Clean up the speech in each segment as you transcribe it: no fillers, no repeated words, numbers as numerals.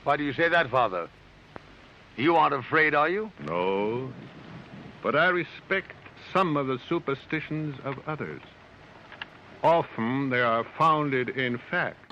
Why do you say that, Father? You aren't afraid, are you? No, but I respect some of the superstitions of others. Often they are founded in fact.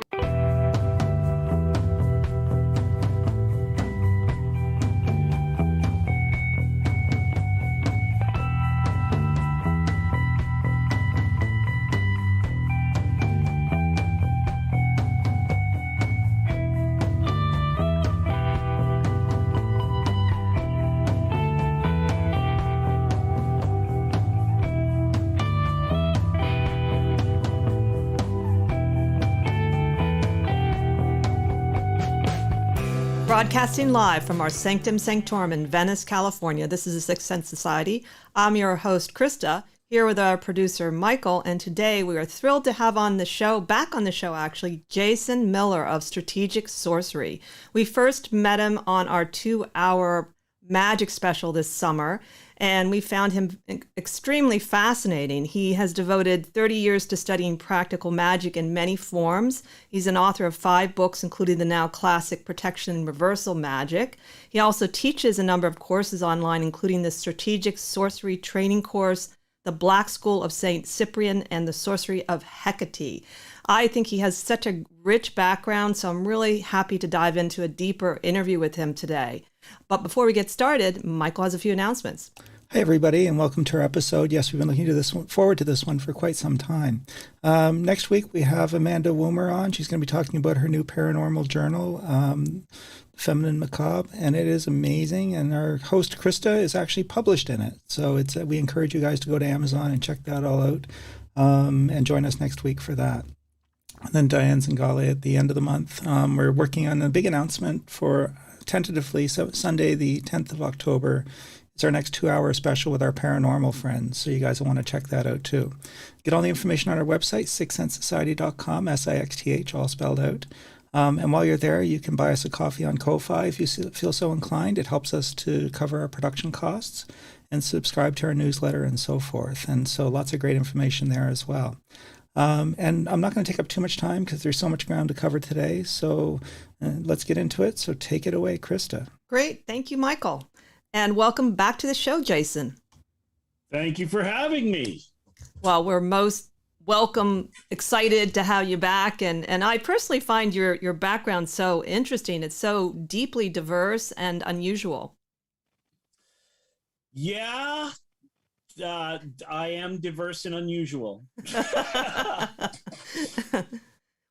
Broadcasting live from our Sanctum Sanctorum in Venice, California. This is the Sixth Sense Society. I'm your host, Krista, here with our producer, Michael, and today we are thrilled to have on the show, back on the show actually, Jason Miller of Strategic Sorcery. We first met him on our 2-hour magic special this summer, and we found him extremely fascinating. He has devoted 30 years to studying practical magic in many forms. He's an author of 5 books, including the now classic Protection and Reversal Magic. He also teaches a number of courses online, including the Strategic Sorcery Training Course, the Black School of St. Cyprian, and the Sorcery of Hecate. I think he has such a rich background, so I'm really happy to dive into a deeper interview with him today. But before we get started, Michael has a few announcements. Hi, everybody, and welcome to our episode. Yes, we've been looking forward to this one for quite some time. Next week, we have Amanda Woomer on. She's going to be talking about her new paranormal journal, Feminine Macabre, and it is amazing. And our host, Krista, is actually published in it. So we encourage you guys to go to Amazon and check that all out and join us next week for that. And then Diane Zingale at the end of the month. We're working on a big announcement for tentatively, so Sunday, the 10th of October, it's our next 2-hour special with our paranormal friends. So you guys will want to check that out too. Get all the information on our website, sixthsensesociety.com, SIXTH, all spelled out. And while you're there, you can buy us a coffee on Ko-Fi if you feel so inclined. It helps us to cover our production costs and subscribe to our newsletter and so forth. And so lots of great information there as well. And I'm not going to take up too much time because there's so much ground to cover today. So let's get into it. So take it away, Krista. Great. Thank you, Michael. And welcome back to the show, Jason. Thank you for having me. Well, we're most excited to have you back. And I personally find your background so interesting. It's so deeply diverse and unusual. Yeah. I am diverse and unusual.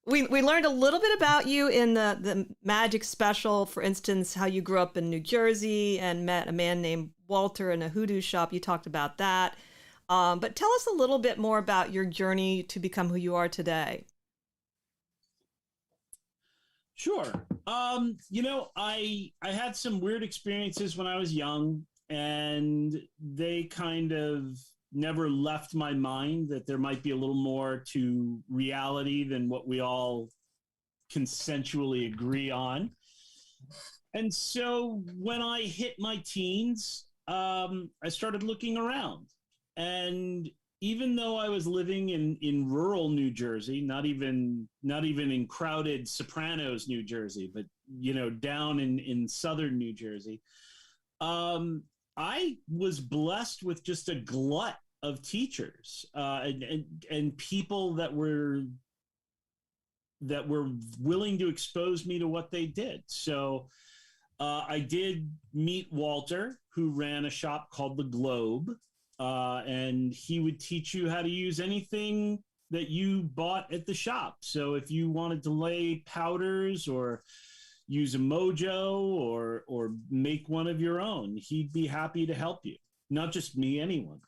We learned a little bit about you in the magic special, for instance, how you grew up in New Jersey and met a man named Walter in a hoodoo shop. You talked about that. But tell us a little bit more about your journey to become who you are today. Sure. I had some weird experiences when I was young, and they kind of never left my mind that there might be a little more to reality than what we all consensually agree on. And so when I hit my teens, I started looking around. And even though I was living in rural New Jersey, not even in crowded Sopranos, New Jersey, but, down in southern New Jersey, I was blessed with just a glut of teachers and people that were willing to expose me to what they did. So I did meet Walter, who ran a shop called The Globe, and he would teach you how to use anything that you bought at the shop. So if you wanted to lay powders or use a mojo or make one of your own, he'd be happy to help you. Not just me, anyone.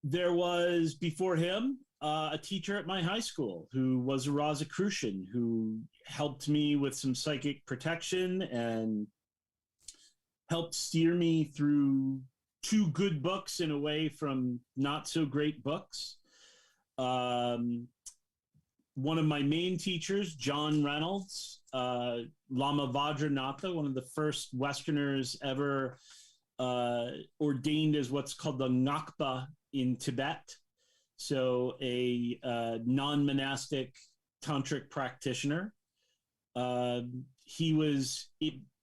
There was, before him, a teacher at my high school who was a Rosicrucian, who helped me with some psychic protection and helped steer me through 2 good books and away from not so great books. One of my main teachers, John Reynolds, Lama Vajranatha, one of the first Westerners ever ordained as what's called the Ngakpa in Tibet. So a non-monastic tantric practitioner. He was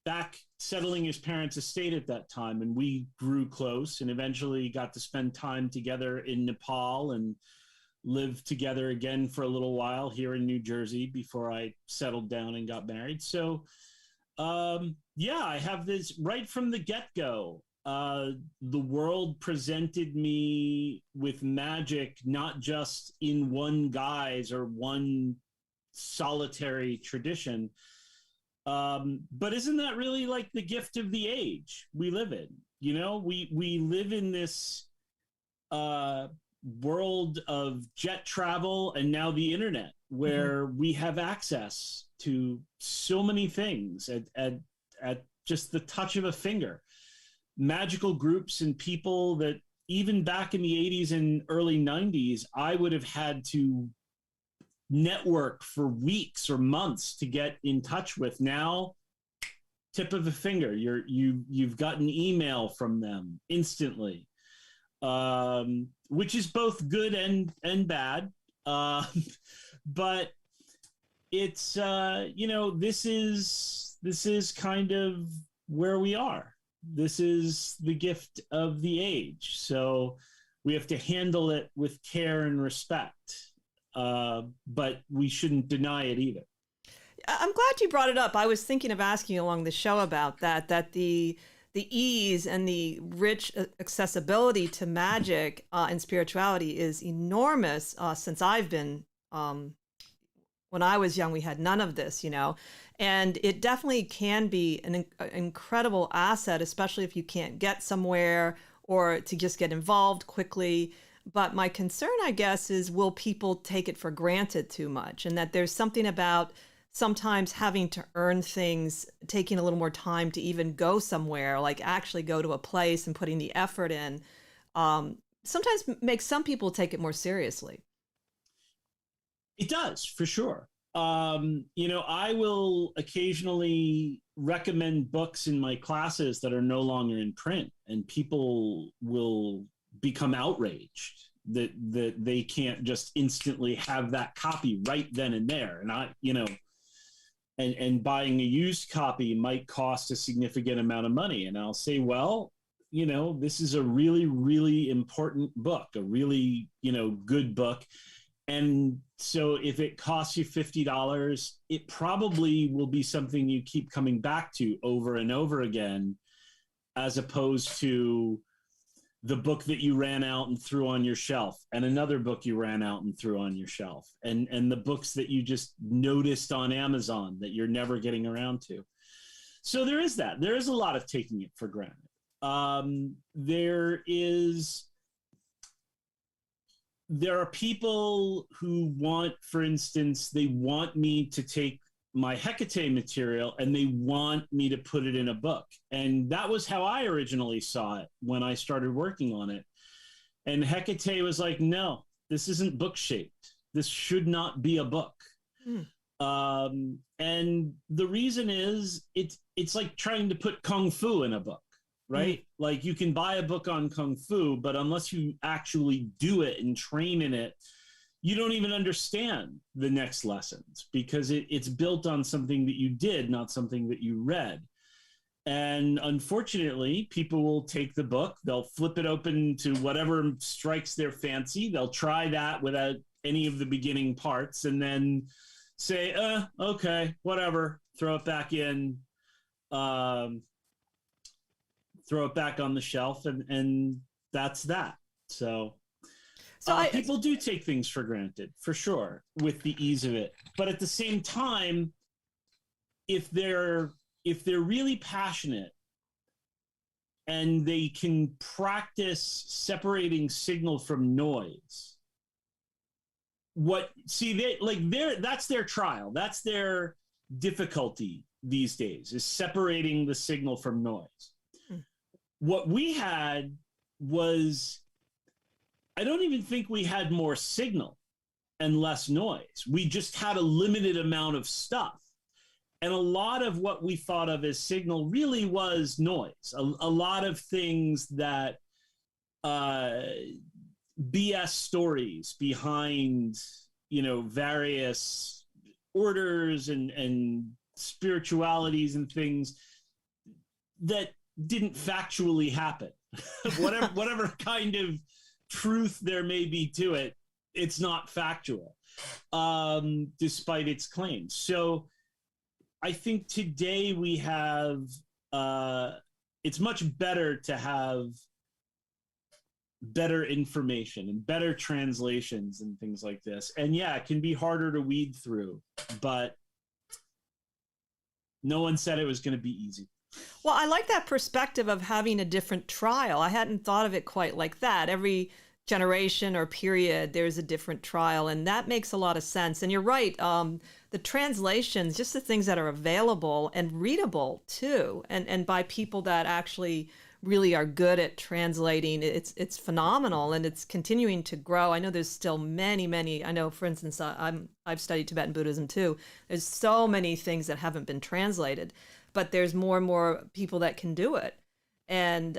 back settling his parents' estate at that time, and we grew close and eventually got to spend time together in Nepal and lived together again for a little while here in New Jersey before I settled down and got married. So, yeah, I have this right from the get-go. The world presented me with magic, not just in one guise or one solitary tradition. But isn't that really like the gift of the age we live in? You know, we live in this world of jet travel and now the internet, where we have access to so many things at just the touch of a finger. Magical groups and people that even back in the 80s and early 90s, I would have had to network for weeks or months to get in touch with. Now, tip of a finger, you've got an email from them instantly, which is both good and bad. But it's you know, this is kind of where we are. This is the gift of the age, so we have to handle it with care and respect. But we shouldn't deny it either. I'm glad you brought it up. I was thinking of asking along the show about that the ease and the rich accessibility to magic and spirituality is enormous. Since I've been, when I was young, we had none of this, you know, and it definitely can be an incredible asset, especially if you can't get somewhere or to just get involved quickly. But my concern, I guess, is will people take it for granted too much, and that there's something about sometimes having to earn things, taking a little more time to even go somewhere, like actually go to a place and putting the effort in, sometimes makes some people take it more seriously. It does, for sure. You know, I will occasionally recommend books in my classes that are no longer in print, and people will become outraged that they can't just instantly have that copy right then and there. And I, you know, and buying a used copy might cost a significant amount of money. And I'll say, well, you know, this is a really, really important book, a really, you know, good book. And so if it costs you $50, it probably will be something you keep coming back to over and over again, as opposed to the book that you ran out and threw on your shelf, and another book you ran out and threw on your shelf, and the books that you just noticed on Amazon that you're never getting around to. So there is that. There is a lot of taking it for granted. There are people who want, for instance, they want me to take my Hecate material and they want me to put it in a book. And that was how I originally saw it when I started working on it. And Hecate was like, no, this isn't book shaped. This should not be a book. And the reason is it's like trying to put Kung Fu in a book, right? Like you can buy a book on Kung Fu, but unless you actually do it and train in it, you don't even understand the next lessons, because it's built on something that you did, not something that you read. And unfortunately, people will take the book, they'll flip it open to whatever strikes their fancy, they'll try that without any of the beginning parts, and then say, okay, whatever, throw it back in, throw it back on the shelf, and that's that. So people do take things for granted, for sure, with the ease of it. But at the same time, if they're really passionate and they can practice separating signal from noise, that's their trial. That's their difficulty these days, is separating the signal from noise. What we had was, I don't even think we had more signal and less noise. We just had a limited amount of stuff. And a lot of what we thought of as signal really was noise. A lot of things that BS stories behind, you know, various orders and spiritualities and things that didn't factually happen. whatever kind of truth there may be to it, it's not factual, despite its claims. So I think today we have, it's much better to have better information and better translations and things like this. And yeah, it can be harder to weed through, but no one said it was going to be easy. Well, I like that perspective of having a different trial. I hadn't thought of it quite like that. Every generation or period, there's a different trial, and that makes a lot of sense. And you're right. The translations, just the things that are available and readable too, and by people that actually really are good at translating, it's phenomenal, and it's continuing to grow. I know there's still many. I know, for instance, I've studied Tibetan Buddhism too. There's so many things that haven't been translated, but there's more and more people that can do it. And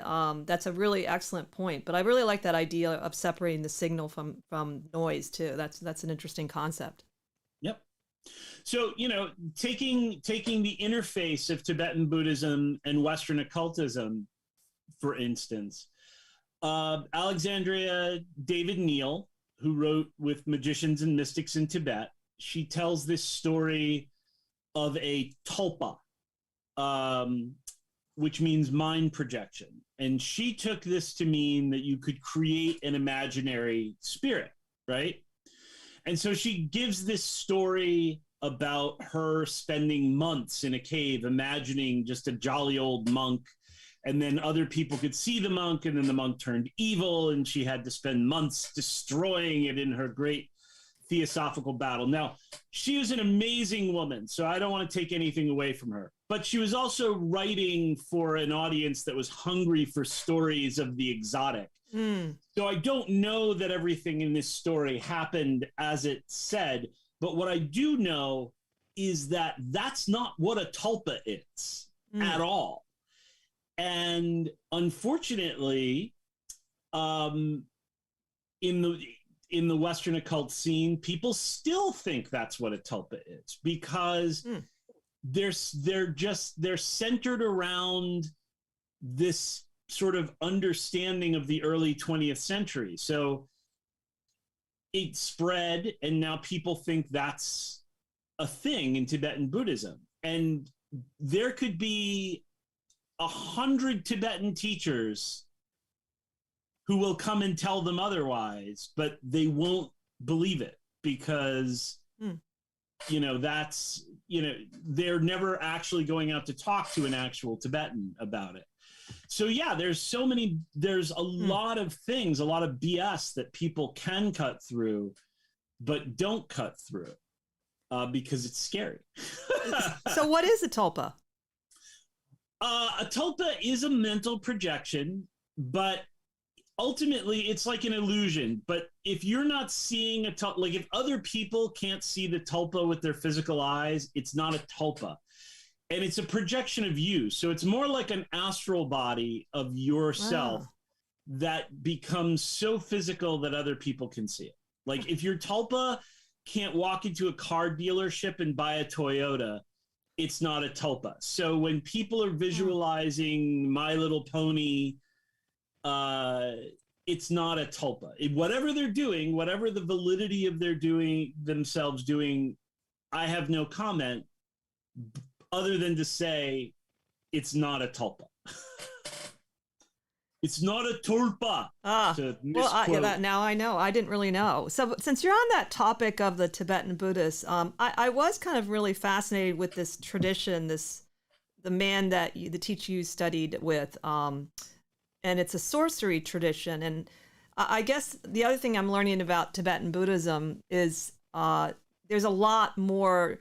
that's a really excellent point. But I really like that idea of separating the signal from noise too. That's an interesting concept. Yep. So, taking the interface of Tibetan Buddhism and Western occultism, for instance, Alexandria David Neal, who wrote With Magicians and Mystics in Tibet, she tells this story of a tulpa, which means mind projection. And she took this to mean that you could create an imaginary spirit, right? And so she gives this story about her spending months in a cave, imagining just a jolly old monk. And then other people could see the monk, and then the monk turned evil, and she had to spend months destroying it in her great theosophical battle. Now, she was an amazing woman, so I don't want to take anything away from her. But she was also writing for an audience that was hungry for stories of the exotic. So I don't know that everything in this story happened as it said, but what I do know is that that's not what a tulpa is at all. And unfortunately, in the Western occult scene, people still think that's what a tulpa is, because they're centered around this sort of understanding of the early 20th century. So it spread, and now people think that's a thing in Tibetan Buddhism. And there could be 100 Tibetan teachers who will come and tell them otherwise, but they won't believe it because, they're never actually going out to talk to an actual Tibetan about it. So yeah, there's a lot of things, a lot of BS that people can cut through, but don't cut through because it's scary. So what is a tulpa? A tulpa is a mental projection, but ultimately it's like an illusion. But if you're not seeing a tulpa, like if other people can't see the tulpa with their physical eyes, it's not a tulpa. And it's a projection of you. So it's more like an astral body of yourself that becomes so physical that other people can see it. Like if your tulpa can't walk into a car dealership and buy a Toyota, it's not a tulpa. So when people are visualizing My Little Pony, it's not a tulpa. Whatever they're doing, whatever the validity of their doing themselves doing, I have no comment other than to say it's not a tulpa. It's not a tulpa. Now I know. I didn't really know. So since you're on that topic of the Tibetan Buddhists, I was kind of really fascinated with this tradition, the man the teacher you studied with, and it's a sorcery tradition. And I guess the other thing I'm learning about Tibetan Buddhism is there's a lot more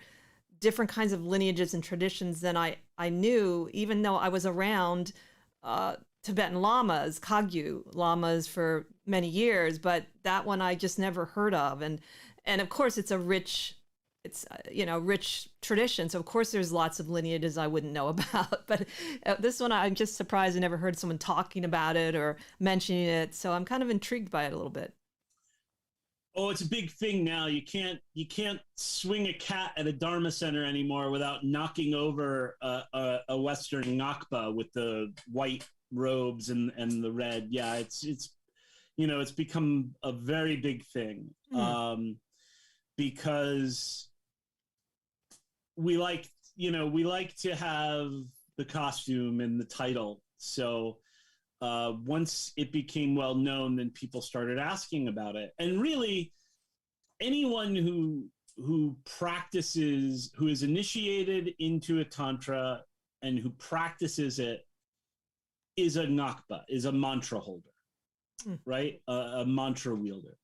different kinds of lineages and traditions than I knew, even though I was around Tibetan lamas, Kagyu lamas for many years, but that one I just never heard of. And of course it's a rich tradition. So of course there's lots of lineages I wouldn't know about, but this one I'm just surprised I never heard someone talking about it or mentioning it. So I'm kind of intrigued by it a little bit. Oh, it's a big thing now. You can't swing a cat at a Dharma center anymore without knocking over a Western ngakpa with the white robes and the red. Yeah, it's it's become a very big thing, because we like to have the costume and the title. So once it became well known, then people started asking about it. And really, anyone who practices, who is initiated into a tantra and who practices it, is a ngakpa, is a mantra holder, right? A mantra wielder.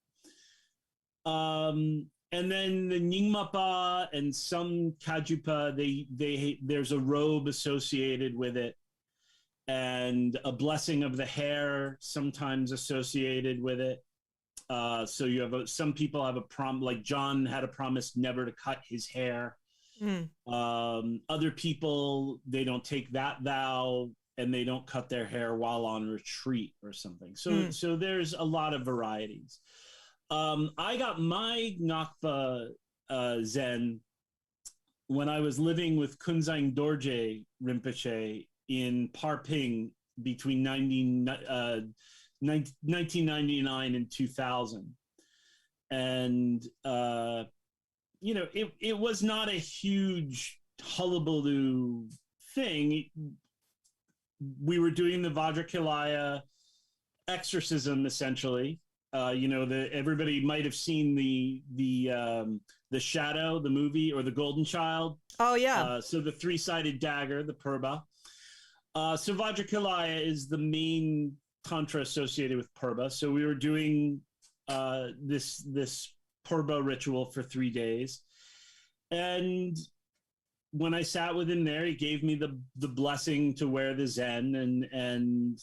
And then the Nyingmapa and some Kajupa, there's a robe associated with it, and a blessing of the hair sometimes associated with it. So you have some people have like John had a promise never to cut his hair. Other people, they don't take that vow and they don't cut their hair while on retreat or something. So there's a lot of varieties. I got my ngakpa Zen when I was living with Kunzang Dorje Rinpoche in Parping between 1999 and 2000. And, it was not a huge hullabaloo thing. We were doing the Vajrakilaya exorcism, essentially. Everybody might have seen the Shadow, the movie, or the Golden Child. Oh, yeah. So the three-sided dagger, the purba. So Vajrakilaya is the main tantra associated with purba. So we were doing this purba ritual for 3 days. And when I sat with him there, he gave me the blessing to wear the Zen and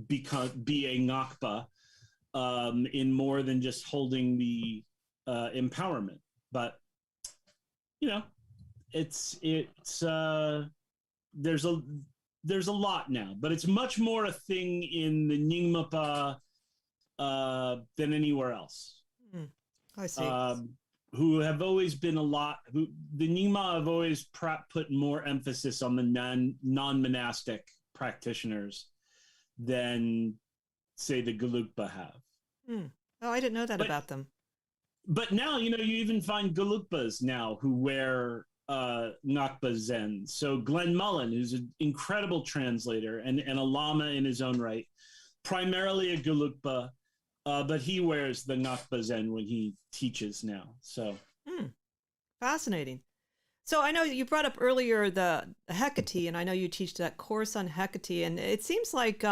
be a ngakpa in more than just holding the empowerment. But it's there's a lot now, but it's much more a thing in the Nyingmapa than anywhere else. I see. Who have always been the Nyingma have always put more emphasis on the non-monastic practitioners than, say, the Gelugpa have. Oh, I didn't know that about them. But now, you even find Gelugpas now who wear ngakpa Zen. So Glenn Mullen, who's an incredible translator and a lama in his own right, primarily a Gelugpa, but he wears the ngakpa Zen when he teaches now. So fascinating. So I know you brought up earlier the Hecate, and I know you teach that course on Hecate, and it seems like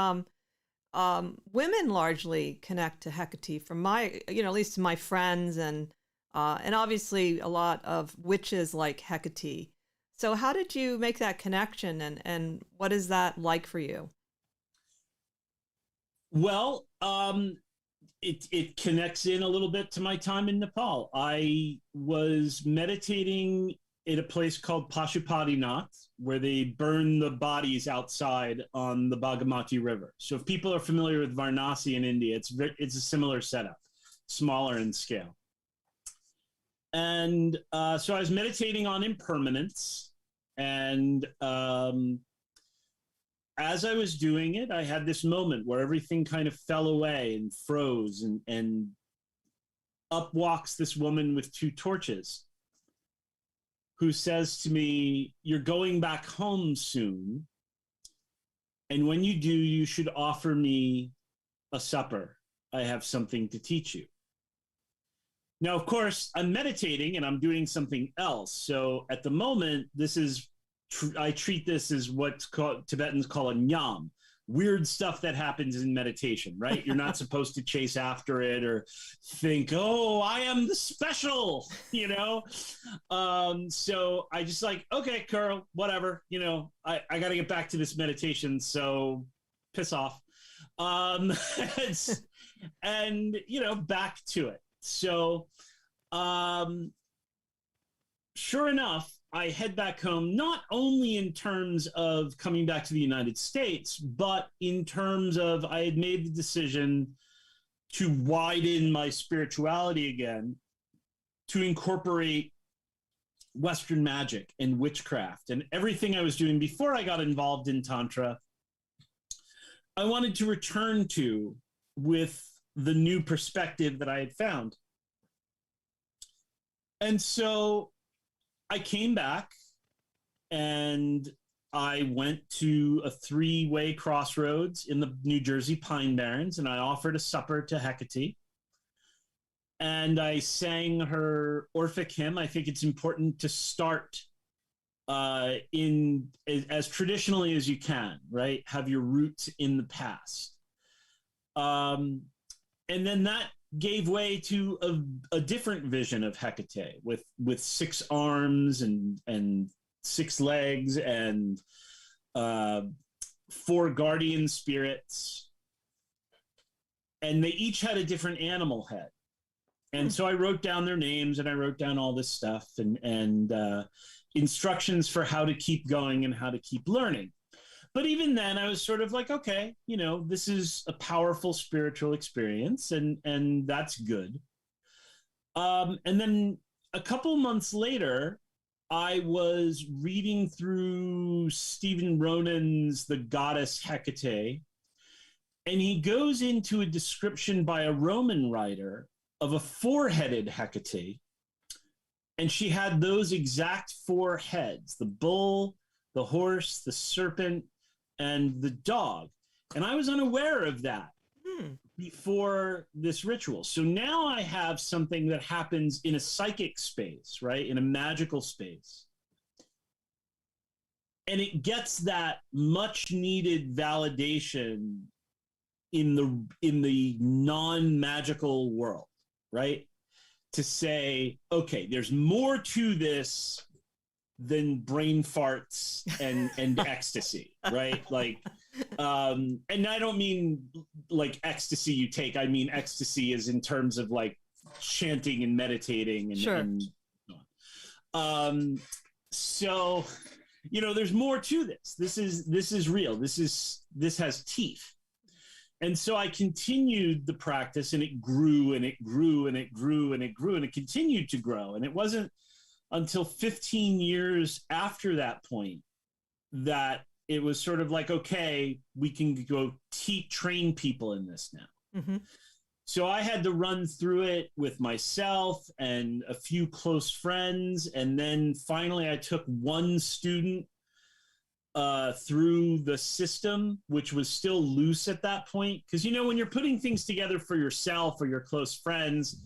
women largely connect to Hecate from my, at least my friends, and obviously a lot of witches like Hecate. So how did you make that connection, and what is that like for you? Well, it connects in a little bit to my time in Nepal. I was meditating at a place called Pashupatinath, where they burn the bodies outside on the Bagmati River. So if people are familiar with Varanasi in India, it's a similar setup, smaller in scale. And so I was meditating on impermanence, and as I was doing it, I had this moment where everything kind of fell away and froze, and up walks this woman with 2 torches, who says to me, "You're going back home soon. And when you do, you should offer me a supper. I have something to teach you." Now, of course, I'm meditating and I'm doing something else. So at the moment, I treat this as what's Tibetans call a nyam, weird stuff that happens in meditation, right? You're not supposed to chase after it or think, oh, I am the special, So I just okay, Carl, whatever, I got to get back to this meditation. So piss off. And back to it. So sure enough, I head back home, not only in terms of coming back to the United States, but in terms of I had made the decision to widen my spirituality again, to incorporate Western magic and witchcraft and everything I was doing before I got involved in Tantra, I wanted to return to with the new perspective that I had found. And so I came back and I went to a 3-way crossroads in the New Jersey Pine Barrens, and I offered a supper to Hecate. And I sang her Orphic hymn. I think it's important to start in as traditionally as you can, right? Have your roots in the past. And then that gave way to a different vision of Hecate with 6 arms and 6 legs and 4 guardian spirits. And they each had a different animal head. And so I wrote down their names and I wrote down all this stuff and instructions for how to keep going and how to keep learning. But even then I was sort of like, okay, you know, this is a powerful spiritual experience and that's good. And then a couple months later, I was reading through Stephen Ronan's The Goddess Hecate, and he goes into a description by a Roman writer of a 4-headed Hecate, and she had those exact 4 heads: the bull, the horse, the serpent, and the dog. And I was unaware of that before this ritual. So now I have something that happens in a psychic space, right? In a magical space. And it gets that much needed validation in the non-magical world, right? To say, okay, there's more to this than brain farts and ecstasy, right? Like, and I don't mean like ecstasy you take. I mean ecstasy is in terms of like chanting and meditating and, sure. So, you know, there's more to this. This is real. This has teeth. And so I continued the practice, and it grew and it grew and it grew and it grew and it continued to grow. And it wasn't until 15 years after that point that it was sort of like, okay, we can go train people in this now. Mm-hmm. So I had to run through it with myself and a few close friends. And then finally I took one student through the system, which was still loose at that point. Because, you know, when you're putting things together for yourself or your close friends,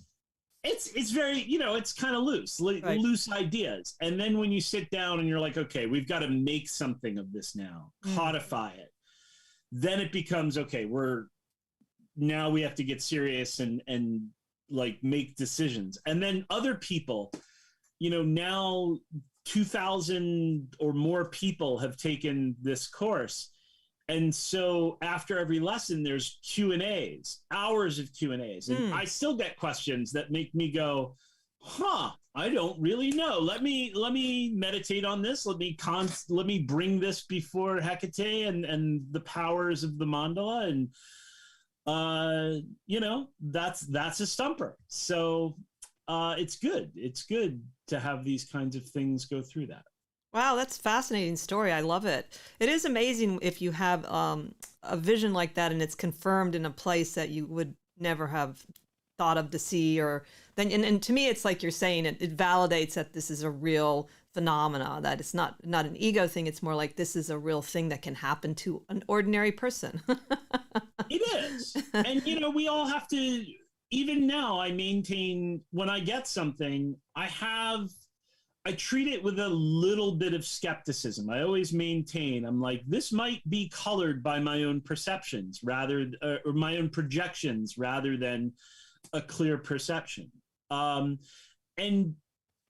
it's very, you know, it's kind of loose, right. Loose ideas. And then when you sit down and you're like, okay, we've got to make something of this now, codify it. Then it becomes, okay, now we have to get serious and like make decisions. And then other people, you know, now 2,000 or more people have taken this course. And so after every lesson, there's Q&As, hours of Q&As. And I still get questions that make me go, I don't really know. Let me meditate on this. Let me bring this before Hecate and the powers of the mandala. And, you know, that's a stumper. So it's good. It's good to have these kinds of things go through that. Wow, that's a fascinating story. I love it. It is amazing if you have a vision like that and it's confirmed in a place that you would never have thought of to see, or then and to me it's like you're saying it validates that this is a real phenomena, that it's not an ego thing. It's more like this is a real thing that can happen to an ordinary person. It is. And you know, we all have to, even now I maintain when I get something, I treat it with a little bit of skepticism. I always maintain, I'm like, this might be colored by my own perceptions or my own projections rather than a clear perception. And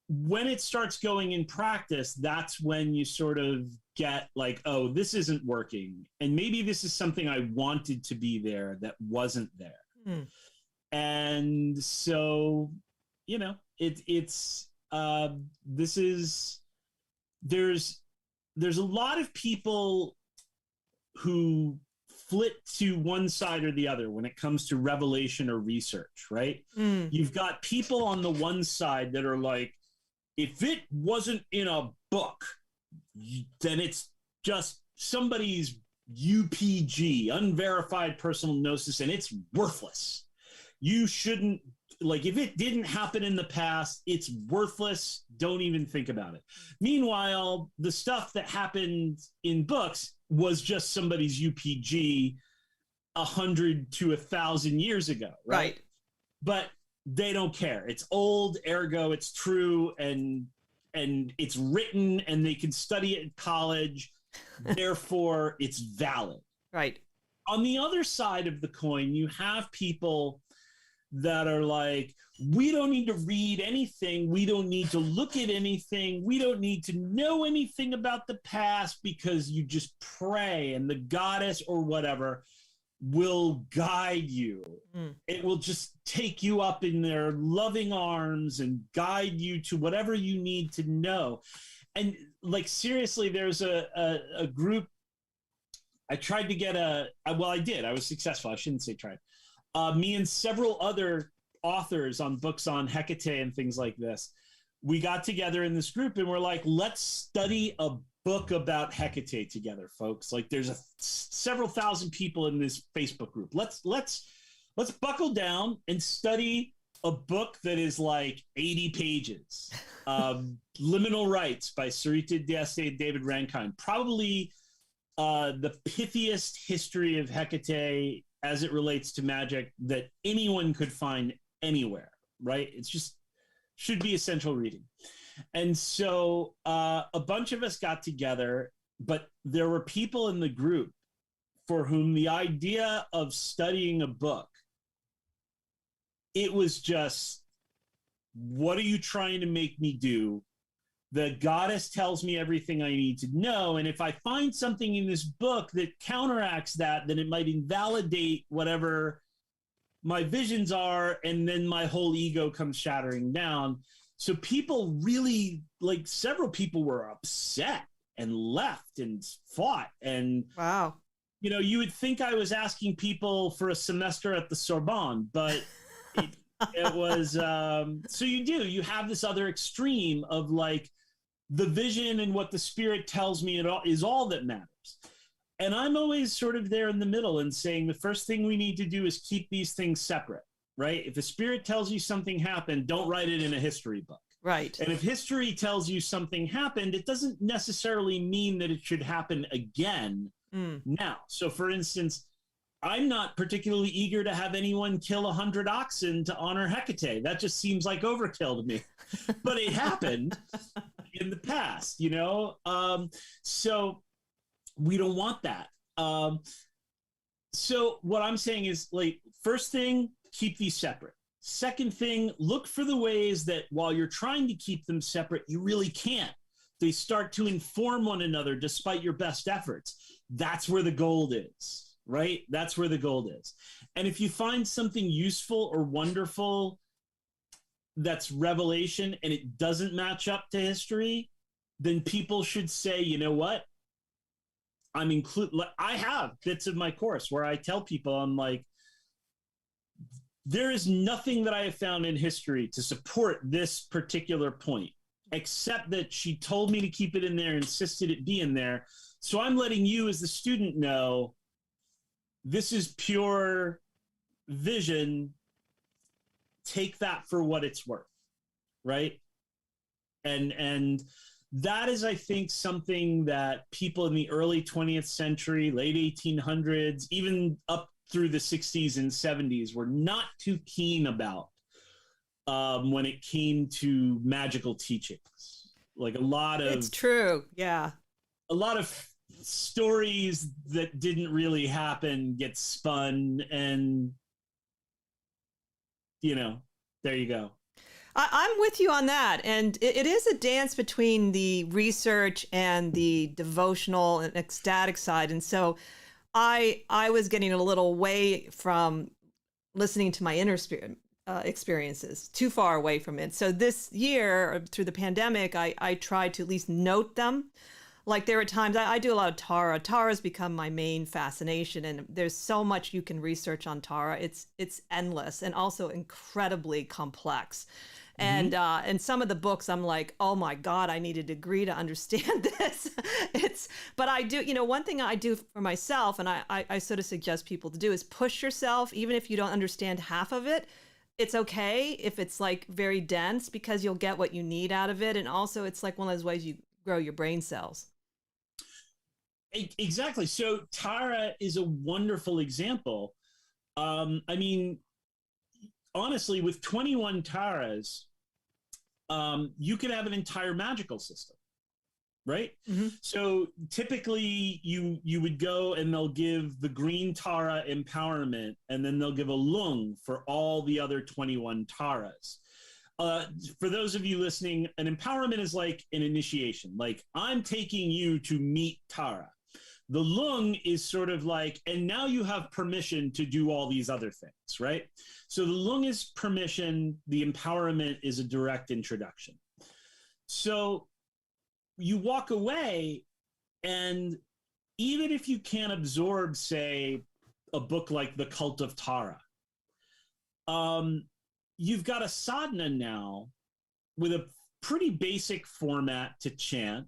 when it starts going in practice, that's when you sort of get like, oh, this isn't working. And maybe this is something I wanted to be there that wasn't there. And so, you know, there's a lot of people who flit to one side or the other when it comes to revelation or research, right? You've got people on the one side that are like, if it wasn't in a book, then it's just somebody's UPG, unverified personal gnosis, and it's worthless. You shouldn't, like, if it didn't happen in the past, it's worthless. Don't even think about it. Meanwhile, the stuff that happened in books was just somebody's UPG 100 to 1,000 years ago, right? But they don't care. It's old, ergo it's true, and it's written, and they can study it in college. Therefore, it's valid. Right. On the other side of the coin, you have people that are like, we don't need to read anything. We don't need to look at anything. We don't need to know anything about the past, because you just pray and the goddess or whatever will guide you. It will just take you up in their loving arms and guide you to whatever you need to know. And like, seriously, there's a group. I tried to get I did. I was successful. I shouldn't say tried. Me and several other authors on books on Hecate and things like this, we got together in this group and we're like, let's study a book about Hecate together, folks. Like, there's several thousand people in this Facebook group. Let's buckle down and study a book that is like 80 pages. Liminal Rites by Sarita D'Este and David Rankine. Probably the pithiest history of Hecate as it relates to magic that anyone could find anywhere, right? It's just should be essential reading. And so a bunch of us got together, but there were people in the group for whom the idea of studying a book, it was just, what are you trying to make me do? The goddess tells me everything I need to know. And if I find something in this book that counteracts that, then it might invalidate whatever my visions are. And then my whole ego comes shattering down. So people really, like, several people were upset and left and fought. And wow, you know, you would think I was asking people for a semester at the Sorbonne, but it was, so you have this other extreme of like, the vision and what the spirit tells me is all that matters. And I'm always sort of there in the middle and saying the first thing we need to do is keep these things separate, right? If a spirit tells you something happened, don't write it in a history book. Right. And if history tells you something happened, it doesn't necessarily mean that it should happen again now. So for instance, I'm not particularly eager to have anyone kill 100 oxen to honor Hecate. That just seems like overkill to me. But it happened in the past, you know? So we don't want that. So what I'm saying is, like, first thing, keep these separate. Second thing, look for the ways that while you're trying to keep them separate, you really can't. They start to inform one another despite your best efforts. That's where the gold is, right? That's where the gold is. And if you find something useful or wonderful that's revelation and it doesn't match up to history, then people should say, you know what? I have bits of my course where I tell people, I'm like, there is nothing that I have found in history to support this particular point, except that she told me to keep it in there, insisted it be in there. So I'm letting you as the student know this is pure vision. Take that for what it's worth, right? And that is, I think, something that people in the early 20th century, late 1800s, even up through the 60s and 70s were not too keen about when it came to magical teachings. Like a lot of... It's true, yeah. A lot of stories that didn't really happen get spun, and, you know, there you go. I'm with you on that. And it is a dance between the research and the devotional and ecstatic side. And so I was getting a little away from listening to my inner spirit experiences, too far away from it. So this year, through the pandemic, I tried to at least note them. Like there are times I do a lot of Tara. Tara has become my main fascination, and there's so much you can research on Tara. It's endless and also incredibly complex. And some of the books, I'm like, oh my God, I need a degree to understand this. But I do, one thing I do for myself, and I sort of suggest people to do, is push yourself, even if you don't understand half of it. It's okay if it's like very dense, because you'll get what you need out of it. And also it's like one of those ways you grow your brain cells. Exactly. So Tara is a wonderful example. I mean, honestly, with 21 Taras, you could have an entire magical system, right? Mm-hmm. So typically you would go and they'll give the green Tara empowerment, and then they'll give a lung for all the other 21 Taras. For those of you listening, an empowerment is like an initiation. Like, I'm taking you to meet Tara. The lung is sort of like, and now you have permission to do all these other things, right? So the lung is permission. The empowerment is a direct introduction. So you walk away, and even if you can't absorb, say, a book like The Cult of Tara, you've got a sadhana now with a pretty basic format to chant.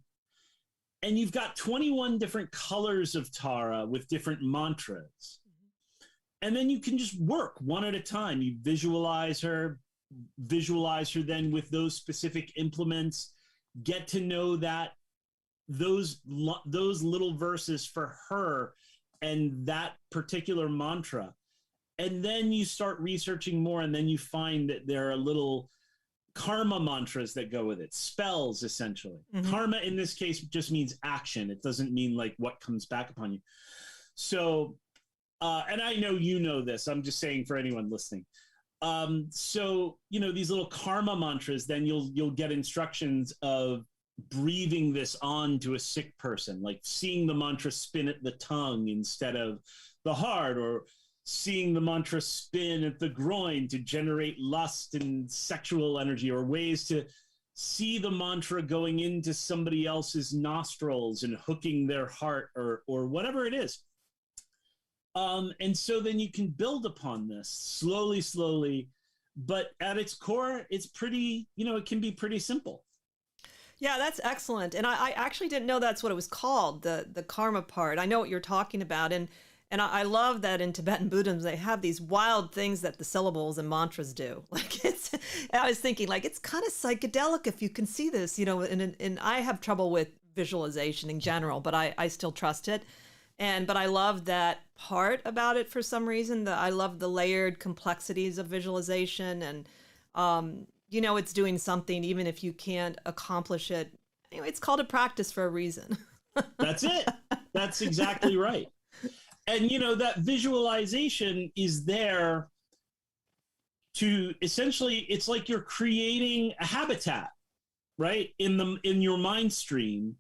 And you've got 21 different colors of Tara with different mantras. Mm-hmm. And then you can just work one at a time. You visualize her then with those specific implements, get to know that those little verses for her and that particular mantra. And then you start researching more, and then you find that there are little karma mantras that go with it, spells, essentially. Mm-hmm. Karma in this case just means action. It doesn't mean like what comes back upon you. So, and I know you know this, I'm just saying for anyone listening. So, these little karma mantras, then you'll get instructions of breathing this on to a sick person, like seeing the mantra spin at the tongue instead of the heart, or seeing the mantra spin at the groin to generate lust and sexual energy, or ways to see the mantra going into somebody else's nostrils and hooking their heart, or whatever it is. And so then you can build upon this slowly, but at its core, it's pretty, it can be pretty simple. Yeah, that's excellent. And I actually didn't know that's what it was called, the karma part. I know what you're talking about. And I love that in Tibetan Buddhism, they have these wild things that the syllables and mantras do. Like I was thinking, like, it's kind of psychedelic if you can see this, and I have trouble with visualization in general, but I still trust it. But I love that part about it for some reason. I love the layered complexities of visualization, and, it's doing something even if you can't accomplish it. Anyway, it's called a practice for a reason. That's it. That's exactly right. And, that visualization is there to essentially, it's like you're creating a habitat, right? In your mind stream,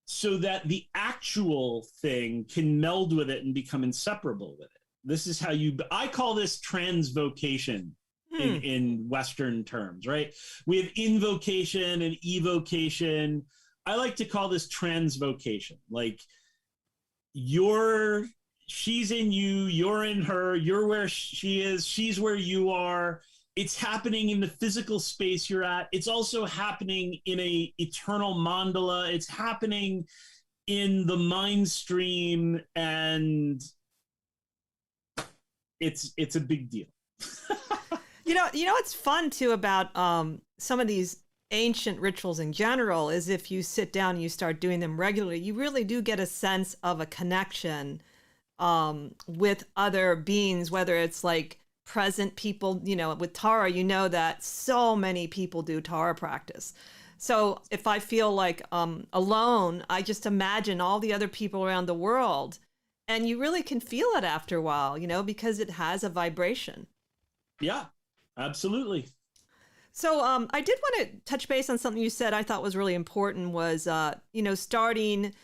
so that the actual thing can meld with it and become inseparable with it. This is how I call this transvocation in Western terms, right? We have invocation and evocation. I like to call this transvocation. Like, she's in you, you're in her, you're where she is, she's where you are. It's happening in the physical space you're at. It's also happening in a eternal mandala. It's happening in the mind stream, and it's a big deal. What's fun too about some of these ancient rituals in general is if you sit down and you start doing them regularly, you really do get a sense of a connection with other beings, whether it's like present people, with Tara, that so many people do Tara practice. So if I feel like alone, I just imagine all the other people around the world, and you really can feel it after a while, because it has a vibration. Yeah, absolutely. So I did want to touch base on something you said I thought was really important was, starting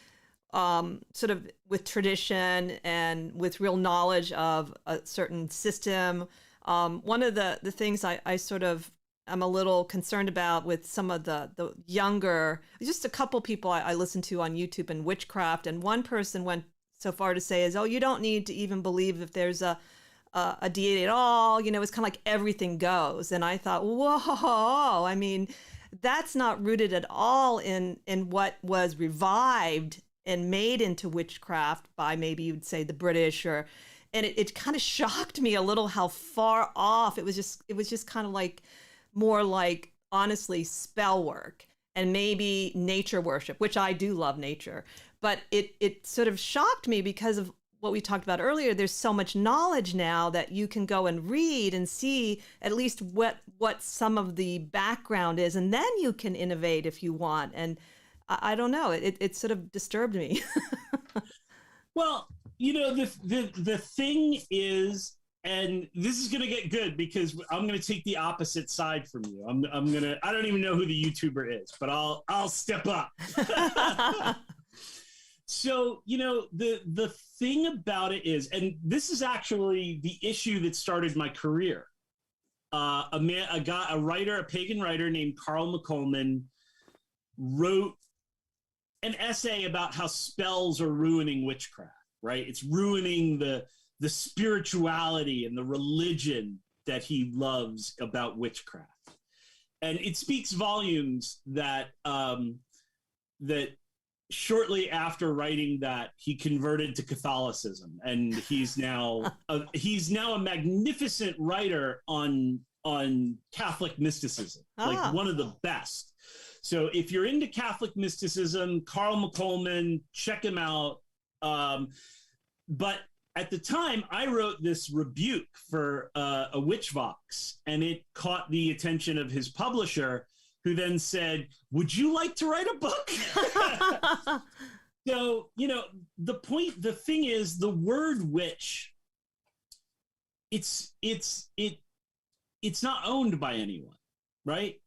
sort of with tradition and with real knowledge of a certain system. One of the things I sort of I'm a little concerned about with some of the younger, just a couple people I listen to on YouTube and witchcraft. And one person went so far to say is, oh, you don't need to even believe if there's a deity at all. You know, it's kind of like everything goes. And I thought, whoa, I mean, that's not rooted at all in what was revived and made into witchcraft by maybe you'd say the British and it kind of shocked me a little how far off it was just kind of like more like honestly spell work and maybe nature worship, which I do love nature, but it sort of shocked me because of what we talked about earlier. There's so much knowledge now that you can go and read and see at least what some of the background is, and then you can innovate if you want. And I don't know, it sort of disturbed me. Well, you know, the thing is, and this is going to get good because I'm going to take the opposite side from you. I don't even know who the YouTuber is, but I'll step up. So, you know, the thing about it is, and this is actually the issue that started my career. A pagan writer named Carl McColman wrote an essay about how spells are ruining witchcraft, right? It's ruining the spirituality and the religion that he loves about witchcraft. And it speaks volumes that that shortly after writing that, he converted to Catholicism, and he's now a magnificent writer on Catholic mysticism, like one of the best. So if you're into Catholic mysticism, Carl McColman, check him out. But at the time, I wrote this rebuke for a witch vox, and it caught the attention of his publisher, who then said, "Would you like to write a book?" So, you know, the thing is, the word witch, it's not owned by anyone, right?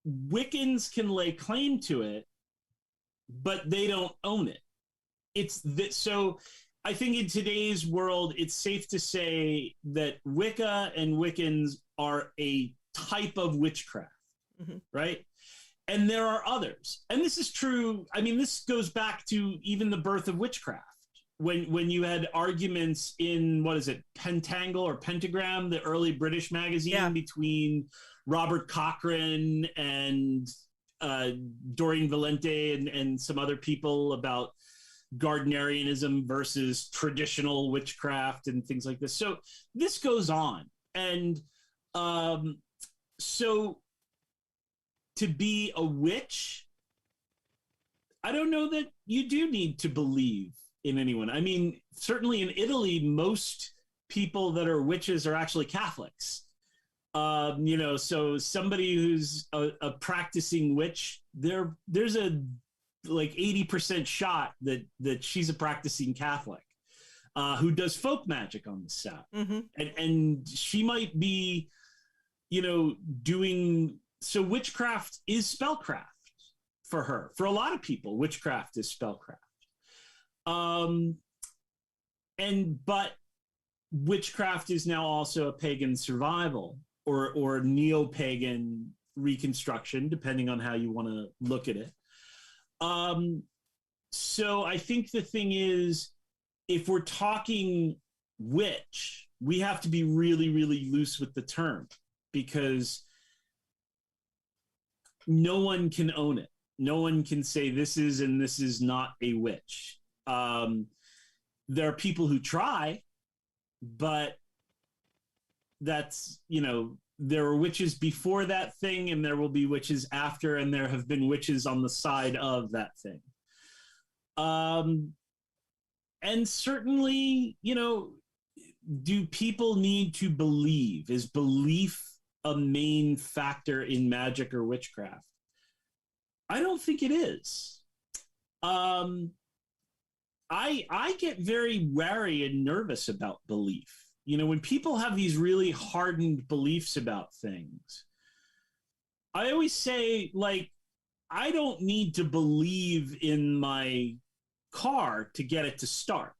Wiccans can lay claim to it, but they don't own it. So I think in today's world, it's safe to say that Wicca and Wiccans are a type of witchcraft, right? And there are others. And this is true. I mean, this goes back to even the birth of witchcraft. When you had arguments in, what is it, Pentangle or Pentagram, the early British magazine, between Robert Cochrane and Doreen Valente and some other people about Gardnerianism versus traditional witchcraft and things like this. So this goes on. And so to be a witch, I don't know that you do need to believe in anyone. I mean, certainly in Italy, most people that are witches are actually Catholics. You know, so somebody who's a practicing witch, there's a like 80% shot that she's a practicing Catholic who does folk magic on the set. And she might be, you know, so witchcraft is spellcraft for her. For a lot of people, witchcraft is spellcraft. But witchcraft is now also a pagan survival or neo-pagan reconstruction, depending on how you want to look at it. So I think the thing is, if we're talking witch, we have to be really, really loose with the term, because no one can own it. No one can say this is and this is not a witch. There are people who try, but that's, you know, there were witches before that thing, and there will be witches after, and there have been witches on the side of that thing. And certainly, you know, do people need to believe? Is belief a main factor in magic or witchcraft? I don't think it is. I get very wary and nervous about belief. You know, when people have these really hardened beliefs about things, I always say, like, I don't need to believe in my car to get it to start,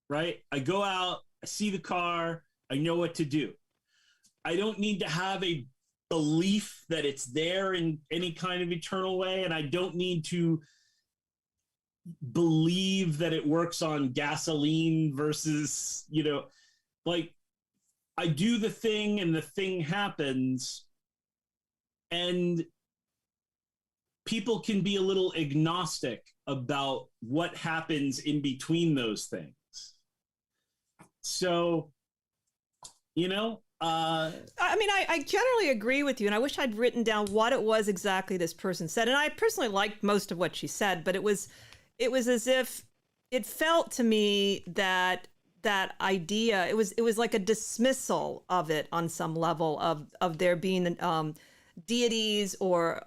right? I go out, I see the car, I know what to do. I don't need to have a belief that it's there in any kind of eternal way, and I don't need to believe that it works on gasoline versus, like, I do the thing and the thing happens, and people can be a little agnostic about what happens in between those things. So, I mean, I generally agree with you, and I wish I'd written down what it was exactly this person said. And I personally liked most of what she said, but it was as if it felt to me that idea, it was like a dismissal of it on some level of there being deities, or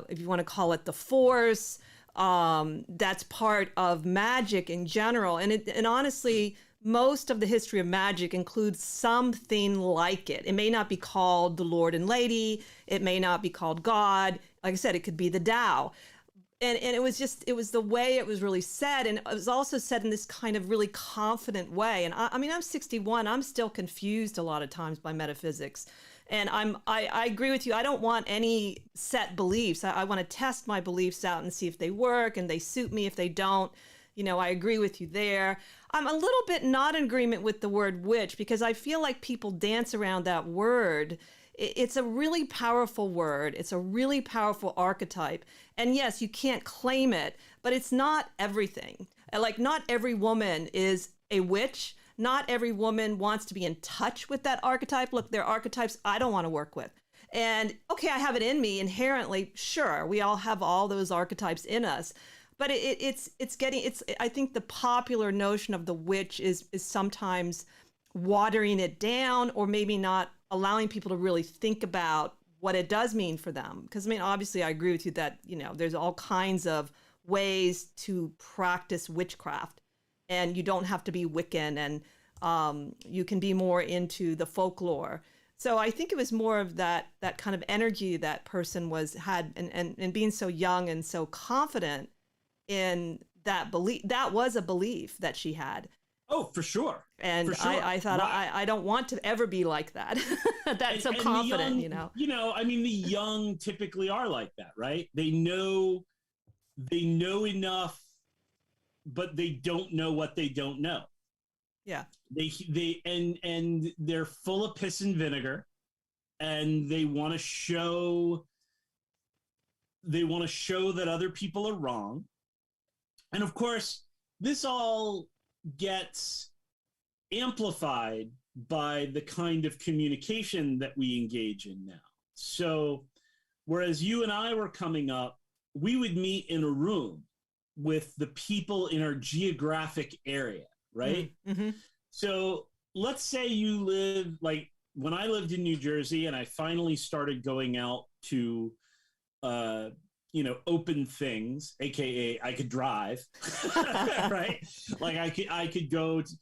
if you want to call it the force, that's part of magic in general. And honestly, most of the history of magic includes something like it. It may not be called the Lord and Lady. It may not be called God. Like I said, it could be the Tao. And it was the way it was really said. And it was also said in this kind of really confident way. And I mean, I'm 61. I'm still confused a lot of times by metaphysics. And I agree with you. I don't want any set beliefs. I want to test my beliefs out and see if they work, and they suit me. If they don't, I agree with you there. I'm a little bit not in agreement with the word witch, because I feel like people dance around that word. It's a really powerful word. It's a really powerful archetype. And yes, you can't claim it, but it's not everything. Like, not every woman is a witch. Not every woman wants to be in touch with that archetype. Look, there are archetypes I don't want to work with. And okay, I have it in me inherently. Sure, we all have all those archetypes in us. But I think the popular notion of the witch is sometimes watering it down, or maybe not allowing people to really think about what it does mean for them. Because, I mean, obviously I agree with you that, there's all kinds of ways to practice witchcraft, and you don't have to be Wiccan, and you can be more into the folklore. So I think it was more of that kind of energy that person had, and being so young and so confident in that belief. That was a belief that she had. Oh, for sure. And for sure. I thought, I don't want to ever be like that. That's so confident, I mean, the young typically are like that, right? They know enough, but they don't know what they don't know. Yeah. And they're full of piss and vinegar, and they want to show that other people are wrong. And of course, this all gets amplified by the kind of communication that we engage in now. So whereas you and I were coming up, we would meet in a room with the people in our geographic area, right? Mm-hmm. So let's say you live, like when I lived in New Jersey and I finally started going out to open things, aka I could drive, right? Like I could go to,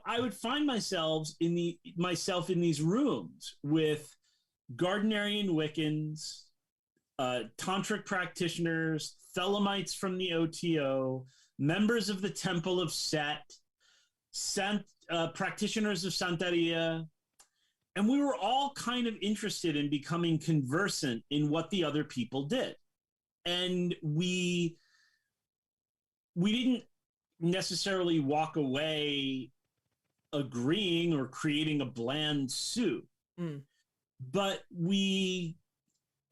I would find myself in these rooms with Gardnerian Wiccans, tantric practitioners, Thelemites from the OTO, members of the Temple of Set, practitioners of Santeria. And we were all kind of interested in becoming conversant in what the other people did. And we didn't necessarily walk away agreeing or creating a bland suit, but we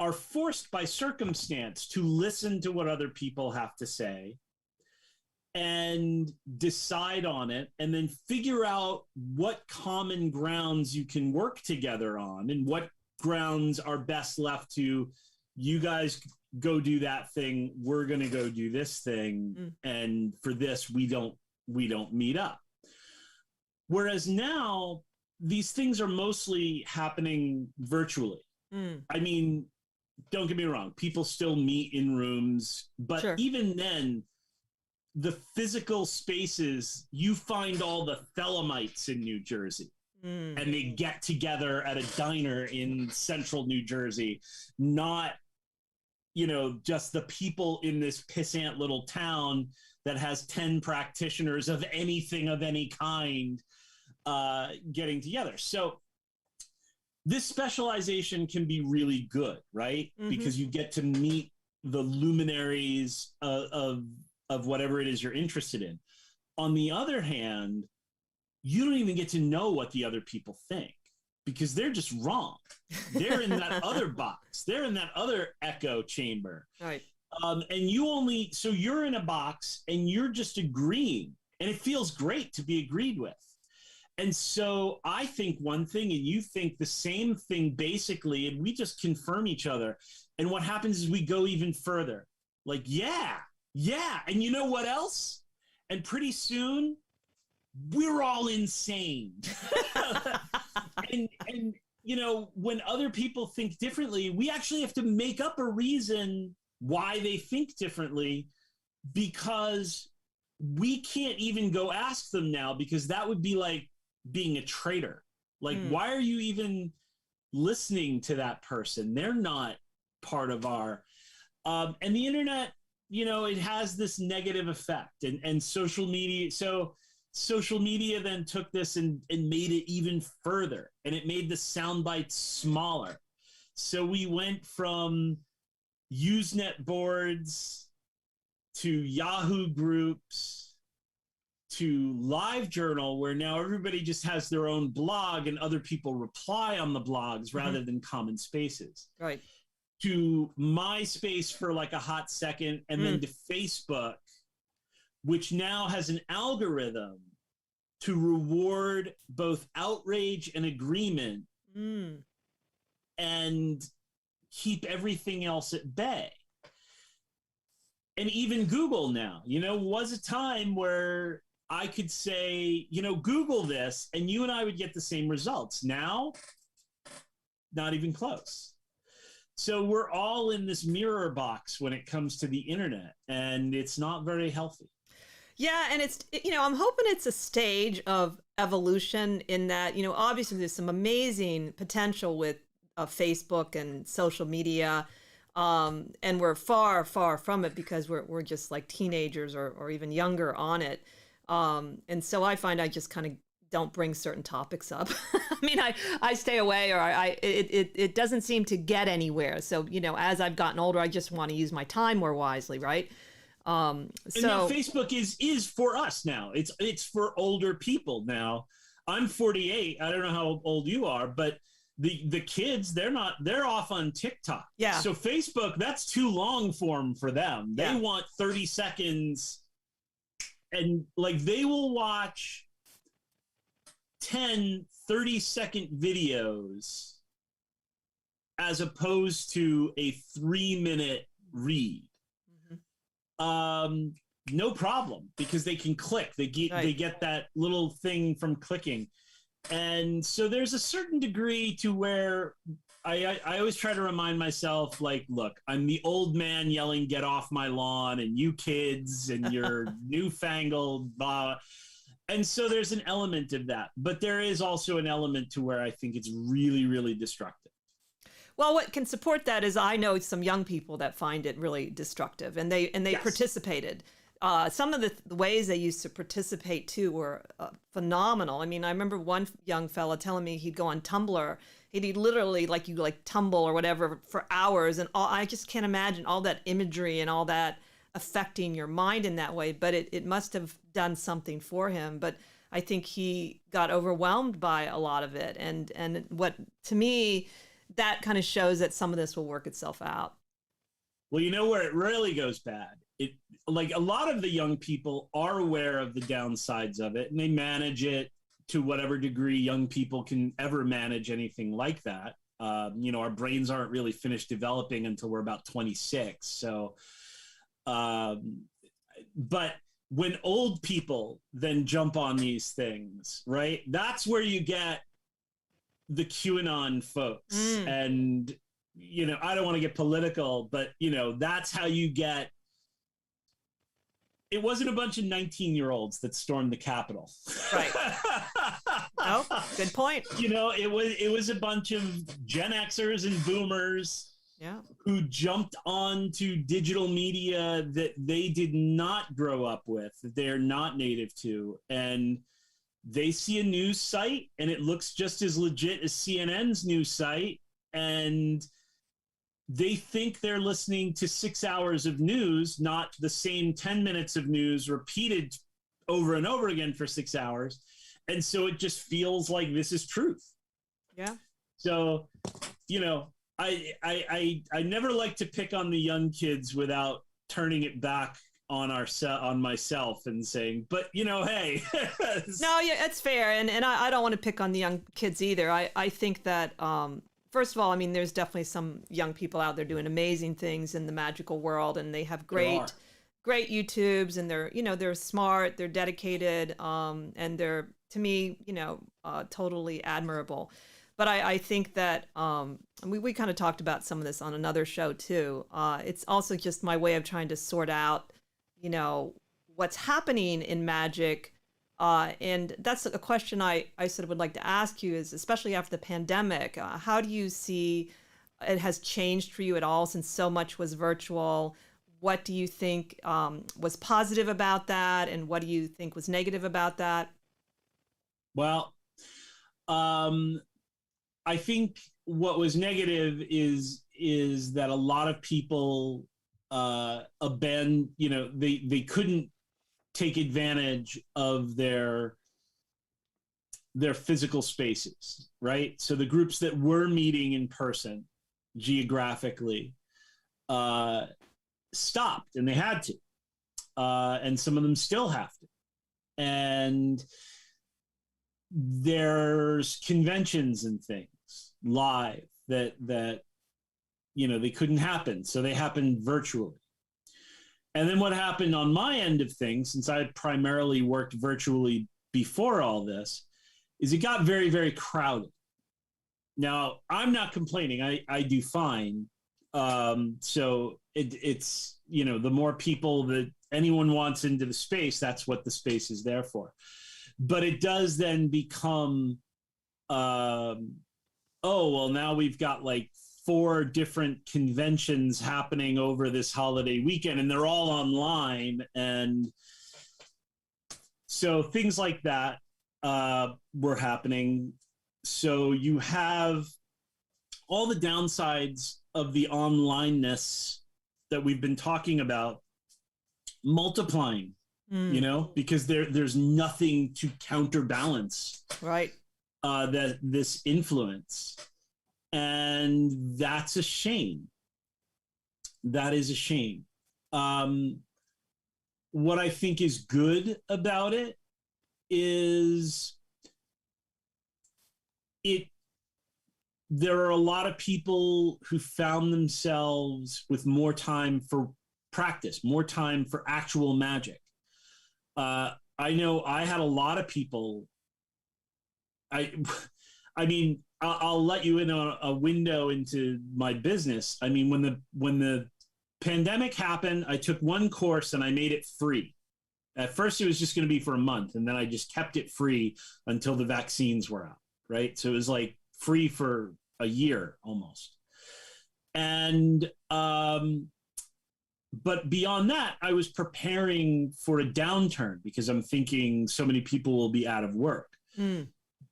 are forced by circumstance to listen to what other people have to say and decide on it, and then figure out what common grounds you can work together on, and what grounds are best left to you guys. Go do that thing. We're going to go do this thing. And for this, we don't meet up. Whereas now these things are mostly happening virtually. I mean, don't get me wrong. People still meet in rooms, but sure. Even then, the physical spaces, you find all the Thelemites in New Jersey, and they get together at a diner in central New Jersey, not just the people in this pissant little town that has 10 practitioners of anything of any kind getting together. So this specialization can be really good, right? Because you get to meet the luminaries of whatever it is you're interested in. On the other hand, you don't even get to know what the other people think because they're just wrong. They're in that other box. They're in that other echo chamber. Right. And you're in a box and you're just agreeing, and it feels great to be agreed with. And so I think one thing and you think the same thing basically, and we just confirm each other. And what happens is we go even further. Like, yeah. And you know what else? And pretty soon we're all insane. and you know, when other people think differently, we actually have to make up a reason why they think differently, because we can't even go ask them now, because that would be like being a traitor. Like, why are you even listening to that person? They're not part of our and the internet, you know, it has this negative effect, and social media. So social media then took this and made it even further, and it made the sound bites smaller. So we went from Usenet boards to Yahoo groups to LiveJournal, where now everybody just has their own blog and other people reply on the blogs rather than common spaces. Right. To MySpace for like a hot second, and then to Facebook, which now has an algorithm to reward both outrage and agreement and keep everything else at bay. And even Google now, you know, was a time where I could say, you know, Google this, and you and I would get the same results. Now, not even close. So we're all in this mirror box when it comes to the internet, and it's not very healthy. Yeah, and it's, you know, I'm hoping it's a stage of evolution in that, you know, obviously there's some amazing potential with Facebook and social media, and we're far, far from it because we're just like teenagers or even younger on it. And so I find I just kind of don't bring certain topics up. I mean, I stay away, or it doesn't seem to get anywhere. So, you know, as I've gotten older, I just want to use my time more wisely, right? And now Facebook is for us now. It's for older people now. I'm 48. I don't know how old you are, but the kids, they're off on TikTok. Yeah. So Facebook, that's too long form for them. They want 30 seconds, and like they will watch 10 30-second videos as opposed to a 3-minute read. No problem, because they can click. They get that little thing from clicking. And so there's a certain degree to where I always try to remind myself, like, look, I'm the old man yelling, "Get off my lawn," and you kids and your newfangled blah. And so there's an element of that. But there is also an element to where I think it's really, really destructive. Well, what can support that is I know some young people that find it really destructive, and they participated. Some of the ways they used to participate too were phenomenal. I mean, I remember one young fella telling me he'd go on Tumblr. He'd literally like tumble or whatever for hours, and I just can't imagine all that imagery and all that affecting your mind in that way. But it must have done something for him. But I think he got overwhelmed by a lot of it, and what to me, that kind of shows that some of this will work itself out. Well, you know where it really goes bad? It, like, a lot of the young people are aware of the downsides of it, and they manage it to whatever degree young people can ever manage anything like that. You know, our brains aren't really finished developing until we're about 26. So, but when old people then jump on these things, right? That's where you get the QAnon folks. And, you know, I don't want to get political, but, you know, that's how you get. It wasn't a bunch of 19-year-olds that stormed the Capitol. Right. Oh, good point. You know, it was a bunch of Gen Xers and boomers who jumped onto digital media that they did not grow up with, that they're not native to. And they see a news site and it looks just as legit as CNN's news site, and they think they're listening to 6 hours of news, not the same 10 minutes of news repeated over and over again for 6 hours. And so it just feels like this is truth. Yeah. So, you know, I never like to pick on the young kids without turning it back on myself and saying, but you know, hey. No, yeah, it's fair. And I don't want to pick on the young kids either. I think that, first of all, I mean, there's definitely some young people out there doing amazing things in the magical world, and they have great YouTubes, and they're smart, they're dedicated, and they're, to me, totally admirable. But I think that we kind of talked about some of this on another show too. It's also just my way of trying to sort out, what's happening in magic. And that's a question I sort of would like to ask you, is especially after the pandemic, how do you see it has changed for you at all since so much was virtual? What do you think was positive about that, and what do you think was negative about that? Well, I think what was negative is that a lot of people they couldn't take advantage of their physical spaces, right? So the groups that were meeting in person geographically stopped, and they had to, and some of them still have to. And there's conventions and things live that they couldn't happen, so they happened virtually. And then what happened on my end of things, since I had primarily worked virtually before all this, is it got very, very crowded. Now, I'm not complaining. I do fine. So it's the more people that anyone wants into the space, that's what the space is there for. But it does then become, now we've got like 4 different conventions happening over this holiday weekend, and they're all online. And so things like that were happening. So you have all the downsides of the onlineness that we've been talking about multiplying, because there's nothing to counterbalance this influence. And that's a shame. That is a shame. What I think is good about it is there are a lot of people who found themselves with more time for practice, more time for actual magic. I know I had a lot of people. I'll let you in on a window into my business. I mean, when the pandemic happened, I took one course and I made it free. At first, it was just going to be for a month, and then I just kept it free until the vaccines were out, right? So it was like free for a year almost. And but beyond that, I was preparing for a downturn because I'm thinking so many people will be out of work.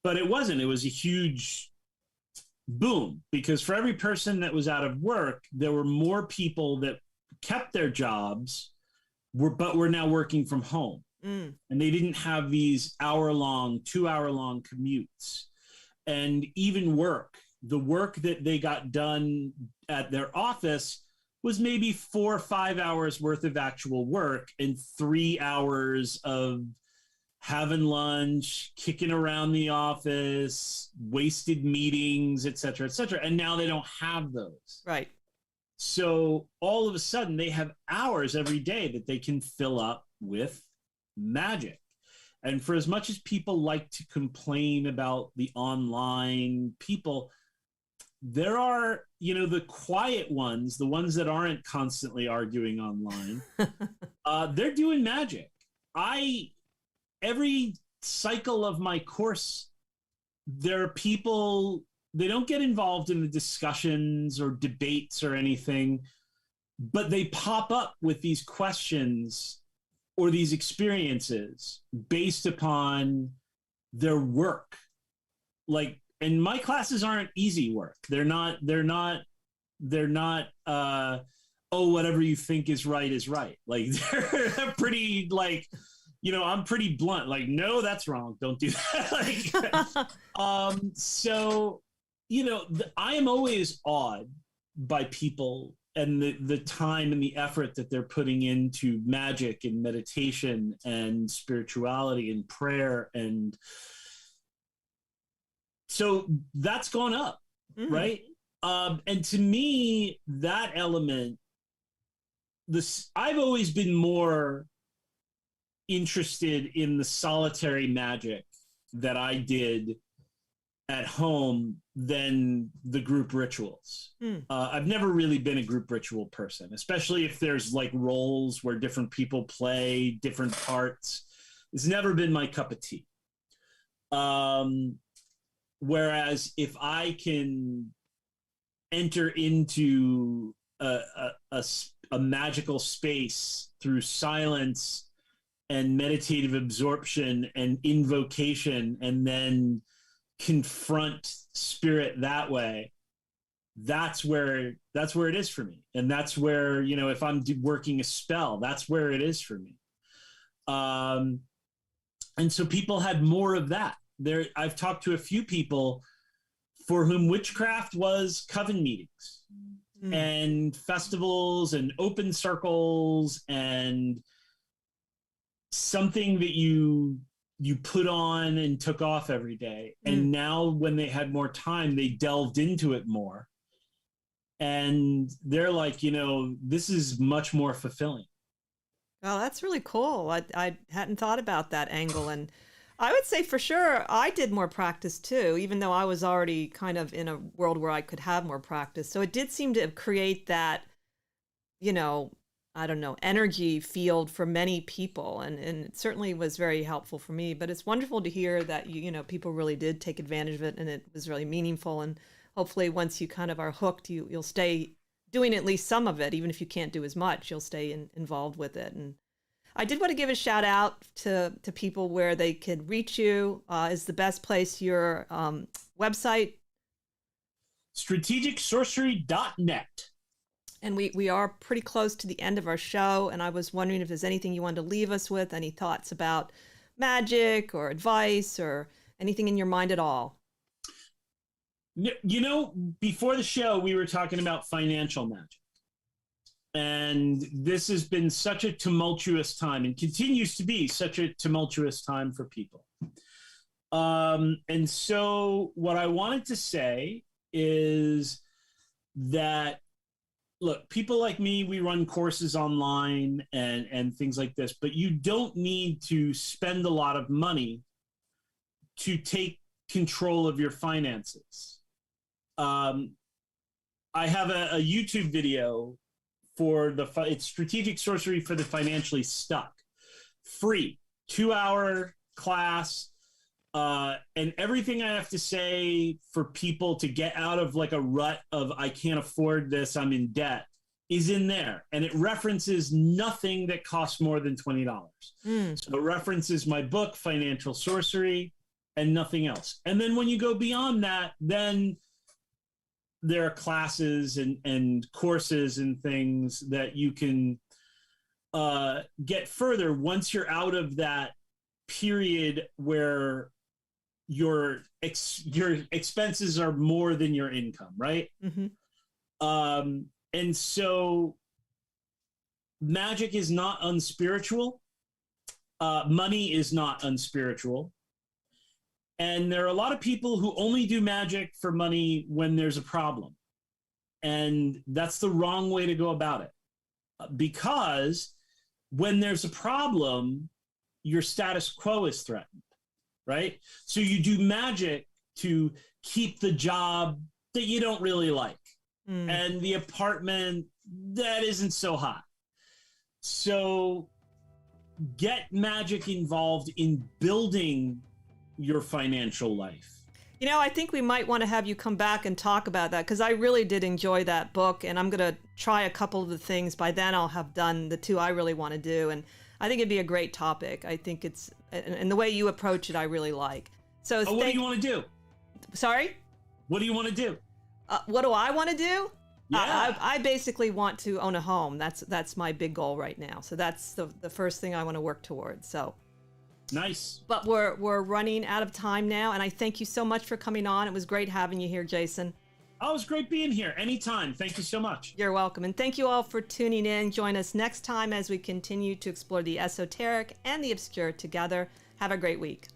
But it wasn't. It was a huge boom, because for every person that was out of work, there were more people that kept their jobs, but were now working from home. And they didn't have these 2-hour-long commutes. And even the work that they got done at their office was maybe 4 or 5 hours worth of actual work and 3 hours of having lunch, kicking around the office, wasted meetings, et cetera, et cetera. And now they don't have those. Right. So all of a sudden they have hours every day that they can fill up with magic. And for as much as people like to complain about the online people, there are, the quiet ones, the ones that aren't constantly arguing online, they're doing magic. Every cycle of my course, there are people, they don't get involved in the discussions or debates or anything, but they pop up with these questions or these experiences based upon their work. Like, and my classes aren't easy work. They're not oh, whatever you think is right. Like, they're pretty, like, I'm pretty blunt. Like, no, that's wrong. Don't do that. Like, so, I am always awed by people and the time and the effort that they're putting into magic and meditation and spirituality and prayer. And so that's gone up, right? And to me, that element, I've always been more interested in the solitary magic that I did at home than the group rituals. I've never really been a group ritual person, especially if there's like roles where different people play different parts. It's never been my cup of tea. Whereas if I can enter into a magical space through silence and meditative absorption and invocation, and then confront spirit that way, that's where it is for me. And that's where, if I'm working a spell, that's where it is for me. And so people had more of that. I've talked to a few people for whom witchcraft was coven meetings and festivals and open circles and something that you put on and took off every day. And now when they had more time, they delved into it more. And they're like, this is much more fulfilling. Well, that's really cool. I hadn't thought about that angle. And I would say for sure I did more practice too, even though I was already kind of in a world where I could have more practice. So it did seem to create that, I don't know, energy field for many people. And it certainly was very helpful for me. But it's wonderful to hear that, people really did take advantage of it and it was really meaningful. And hopefully once you kind of are hooked, you'll stay doing at least some of it. Even if you can't do as much, you'll stay involved with it. And I did want to give a shout out to people where they can reach you. Is the best place your website? strategicsorcery.net. And we are pretty close to the end of our show. And I was wondering if there's anything you wanted to leave us with, any thoughts about magic or advice or anything in your mind at all. Before the show, we were talking about financial magic. And this has been such a tumultuous time and continues to be such a tumultuous time for people. And so what I wanted to say is that, look, people like me, we run courses online and things like this, but you don't need to spend a lot of money to take control of your finances. I have a YouTube video for it's Strategic Sorcery for the Financially Stuck. Free, 2-hour class. And everything I have to say for people to get out of like a rut of I can't afford this, I'm in debt, is in there. And it references nothing that costs more than $20. So it references my book, Financial Sorcery, and nothing else. And then when you go beyond that, then there are classes and courses and things that you can get further once you're out of that period where your expenses are more than your income, right? And so magic is not unspiritual. Money is not unspiritual. And there are a lot of people who only do magic for money when there's a problem. And that's the wrong way to go about it. Because when there's a problem, your status quo is threatened, right? So you do magic to keep the job that you don't really like and the apartment that isn't so hot. So get magic involved in building your financial life. I think we might want to have you come back and talk about that, because I really did enjoy that book, and I'm going to try a couple of the things. By then I'll have done the two I really want to do, and I think it'd be a great topic. I think it's, and the way you approach it, I really like. So what do you want to do? Sorry? What do you want to do? What do I want to do? Yeah. I basically want to own a home. That's my big goal right now. So that's the first thing I want to work towards. So nice. But we're running out of time now, and I thank you so much for coming on. It was great having you here, Jason. Oh, it was great being here. Anytime. Thank you so much. You're welcome. And thank you all for tuning in. Join us next time as we continue to explore the esoteric and the obscure together. Have a great week.